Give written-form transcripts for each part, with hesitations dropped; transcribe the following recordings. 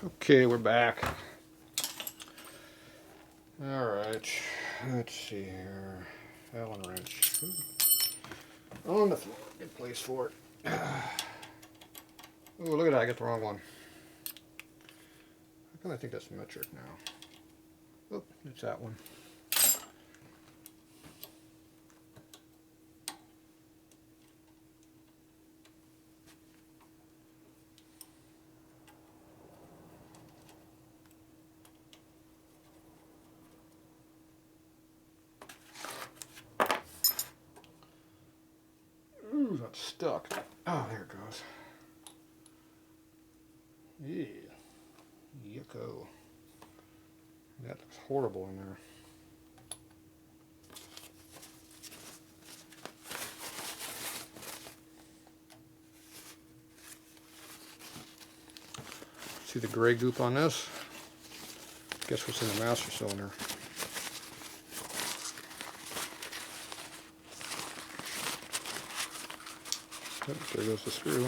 Okay, we're back. Alright, let's see here. Allen wrench. On the floor. Good place for it. Oh, look at that. I got the wrong one. I think that's metric now. Oh, it's that one. Ooh, that's stuck. Oh, there it goes. Yeah. Yucko. That looks horrible in there. See the gray goop on this? Guess what's in the master cylinder? Oh, there goes the screw.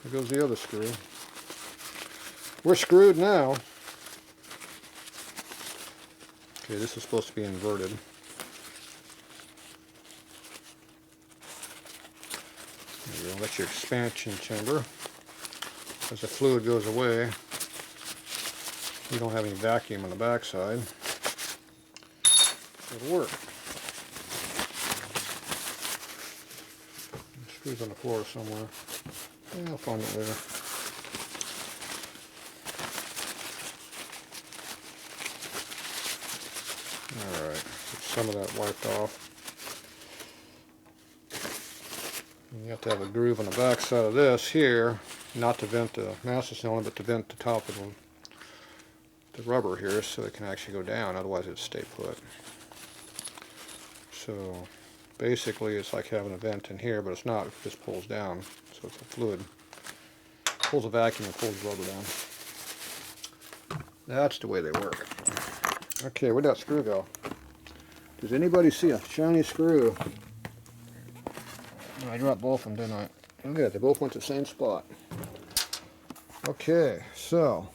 There goes the other screw. We're screwed now. Okay, this is supposed to be inverted. There you go. That's your expansion chamber. As the fluid goes away, you don't have any vacuum on the backside. It'll work. The screw's on the floor somewhere. Yeah, I'll find it later. Alright, get some of that wiped off. And you have to have a groove on the back side of this here, not to vent the master cylinder, but to vent the top of the rubber here so it can actually go down, otherwise it'd stay put. So basically it's like having a vent in here, but it's not, it just pulls down. So it's a fluid. Pulls a vacuum and pulls the rubber down. That's the way they work. Okay, where'd that screw go? Does anybody see a shiny screw? I dropped both of them, didn't I? Look at it, they both went to the same spot. Okay, so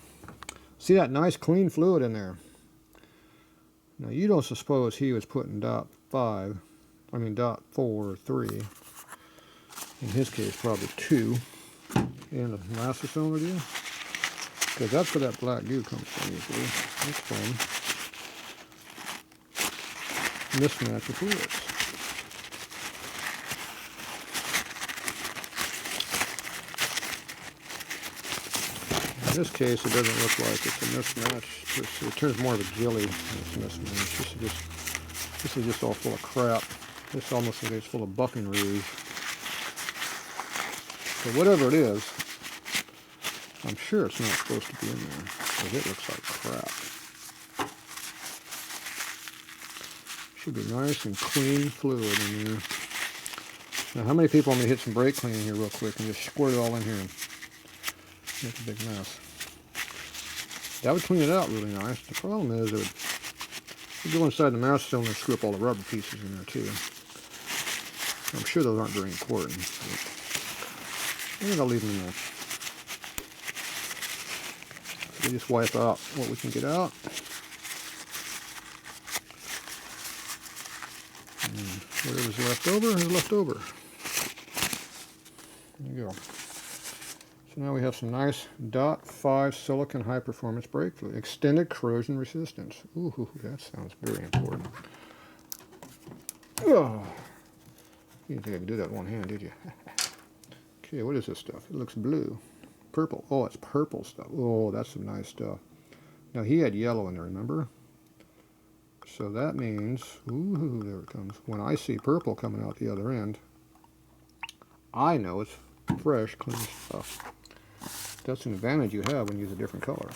see that nice clean fluid in there? Now you don't suppose he was putting dot 4 or 3. In his case, probably 2 in the master cylinder, do you? Because that's where that black goo comes from usually. That's fun. Mismatch of fluids. In this case, it doesn't look like it's a mismatch. It turns more of a jelly than it's a mismatch. This is just all full of crap. This almost looks like it's full of bucking rouge. So whatever it is, I'm sure it's not supposed to be in there, because it looks like crap. Should be nice and clean fluid in there. Now, how many people want me to hit some brake cleaning here real quick and just squirt it all in here and make a big mess? That would clean it out really nice. The problem is it would go inside the master cylinder and screw up all the rubber pieces in there too. I'm sure those aren't very important. I think I'll leave them in there. We just wipe out what we can get out. And whatever's left over is left over. There you go. So now we have some nice dot 5 silicon high performance brake fluid. Extended corrosion resistance. Ooh, that sounds very important. Oh, you didn't think I could do that with one hand, did you? Okay, what is this stuff? It looks blue. Purple. Oh, it's purple stuff. Oh, that's some nice stuff. Now, he had yellow in there, remember? So that means, ooh, there it comes. When I see purple coming out the other end, I know it's fresh, clean stuff. That's an advantage you have when you use a different color.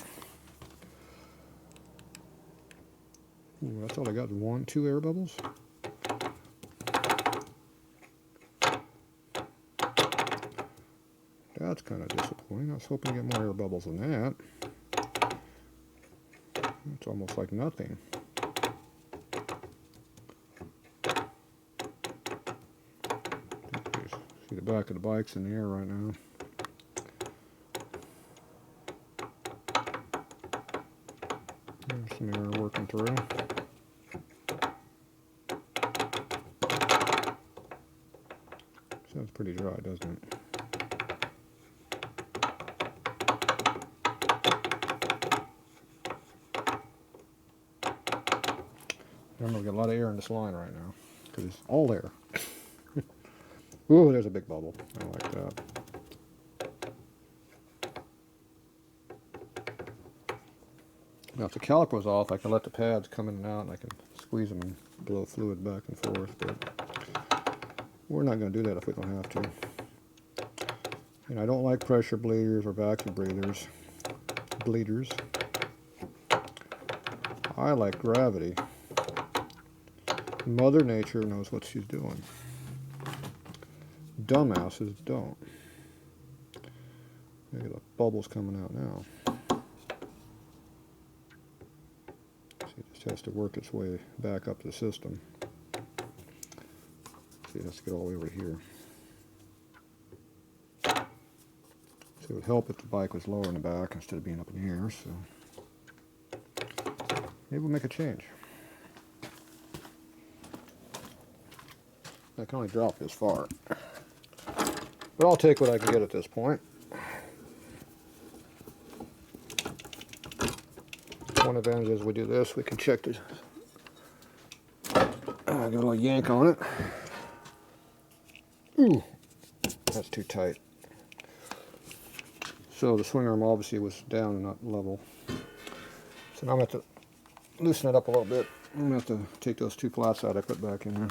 Ooh, that's all I got, 1, 2 air bubbles. That's kind of disappointing. I was hoping to get more air bubbles than that. It's almost like nothing. See the back of the bike's in the air right now. There's some air working through. Sounds pretty dry, doesn't it? Remember, we got a lot of air in this line right now because it's all air. Ooh, there's a big bubble. I like that. Now, if the caliper was off, I can let the pads come in and out, and I can squeeze them and blow fluid back and forth. But we're not going to do that if we don't have to. And I don't like pressure bleeders or vacuum bleeders. I like gravity. Mother Nature knows what she's doing. Dumbasses don't. Look at the bubbles coming out now. See, it just has to work its way back up the system. See, it has to get all the way over here. So it would help if the bike was lower in the back instead of being up in the air. So maybe we'll make a change. I can only drop this far, but I'll take what I can get at this point. One advantage is we do this, we can check this. Give a little yank on it. Ooh, that's too tight. So the swing arm obviously was down and not level. So now I'm going to have to loosen it up a little bit. I'm going to have to take those two flats out I put back in there.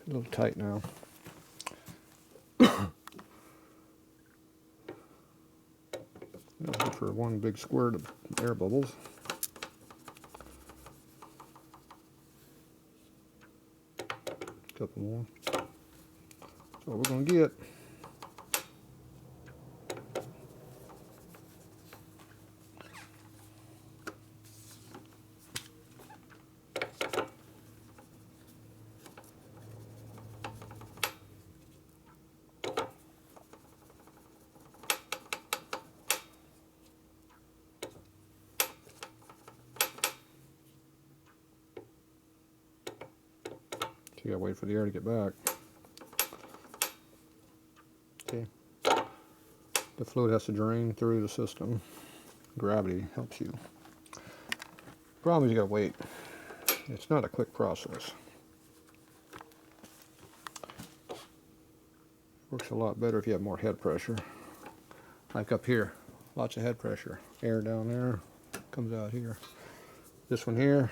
A little tight now. Looking for one big squirt of air bubbles. A couple more. That's what we're going to get. You gotta wait for the air to get back. Okay. The fluid has to drain through the system. Gravity helps you. Problem is you gotta wait. It's not a quick process. Works a lot better if you have more head pressure. Like up here, lots of head pressure. Air down there, comes out here. This one here,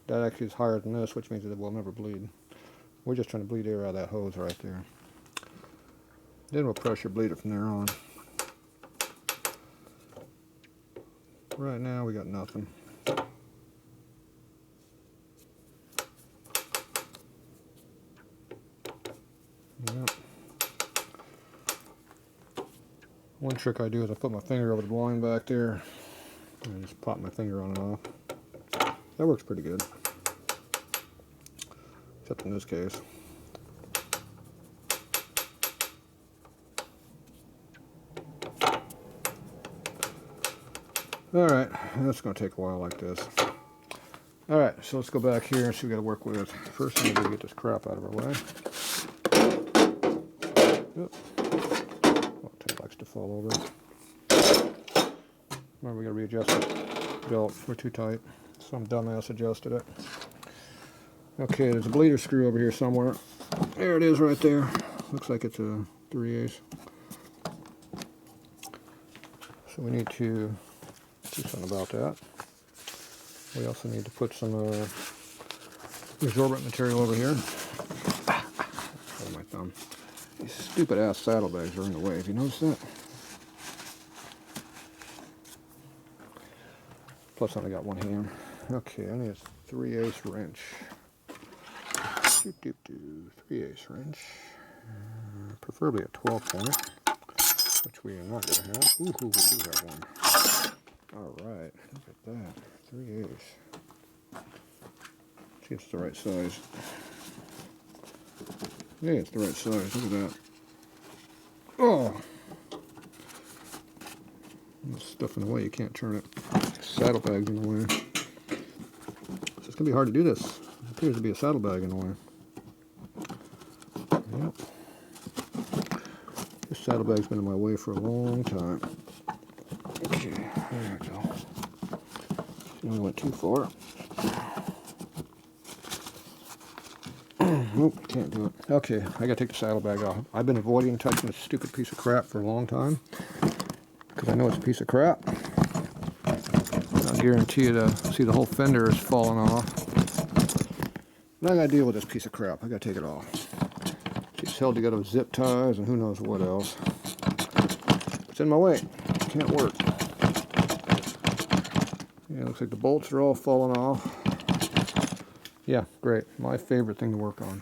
that actually is higher than this, which means that it will never bleed. We're just trying to bleed air out of that hose right there. Then we'll pressure bleed it from there on. Right now we got nothing. Yep. One trick I do is I put my finger over the blind back there and I just pop my finger on and off. That works pretty good. Except in this case. Alright, that's going to take a while like this. Alright, so let's go back here and see what we got to work with. First thing, we get this crap out of our way. Oop. Oh, tape likes to fall over. Remember, we got to readjust the belt. We're too tight. Some dumbass adjusted it. Okay, there's a bleeder screw over here somewhere. There it is right there. Looks like it's a 3/8. So we need to do something about that. We also need to put some absorbent material over here. Hold my thumb. These stupid ass saddlebags are in the way. Have you noticed that? Plus I only got one hand. Okay, I need a 3/8 wrench. 3/8 wrench. Preferably a 12 point, which we are not going to have. Ooh, we do have one. Alright, look at that. 3/8. See if it's the right size. Yeah, it's the right size. Look at that. Oh! There's stuff in the way, you can't turn it. Saddlebags in the way. So it's going to be hard to do this. There appears to be a saddlebag in the way. Yep. This saddlebag's been in my way for a long time. Okay, there we go. We went too far. Nope, can't do it. Okay, I gotta take the saddlebag off. I've been avoiding touching this stupid piece of crap for a long time because I know it's a piece of crap. I'll guarantee you to see the whole fender is falling off. But I gotta deal with this piece of crap. I gotta take it off. It's held together with zip ties and who knows what else. It's in my way. Can't work. Yeah, looks like the bolts are all falling off. Yeah, great. My favorite thing to work on.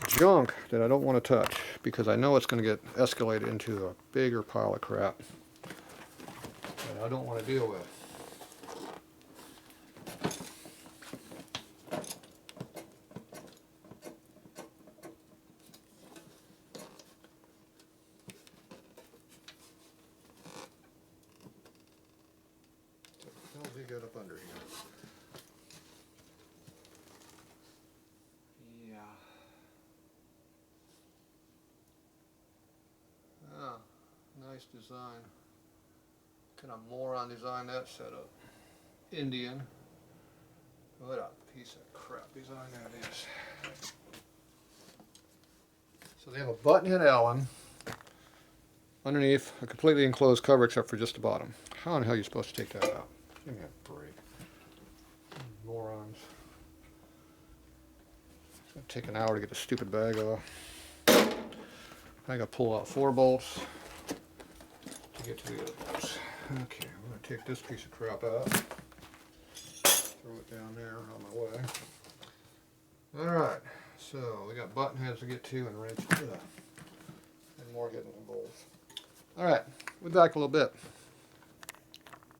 Junk that I don't want to touch because I know it's going to get escalated into a bigger pile of crap that I don't want to deal with. What the hell did he get up under here? Nice design. Kind of moron design that setup. Indian. What a piece of crap design that is. So they have a button-head Allen underneath a completely enclosed cover except for just the bottom. How in the hell are you supposed to take that out? Give me a break. Morons. It's going to take an hour to get the stupid bag off. I got to pull out 4 bolts. Get to the other bolts. Okay, I'm going to take this piece of crap out. Throw it down there on my way. Alright, so we got button heads to get to and wrench. And more getting the bolts. Alright, we'll be back a little bit.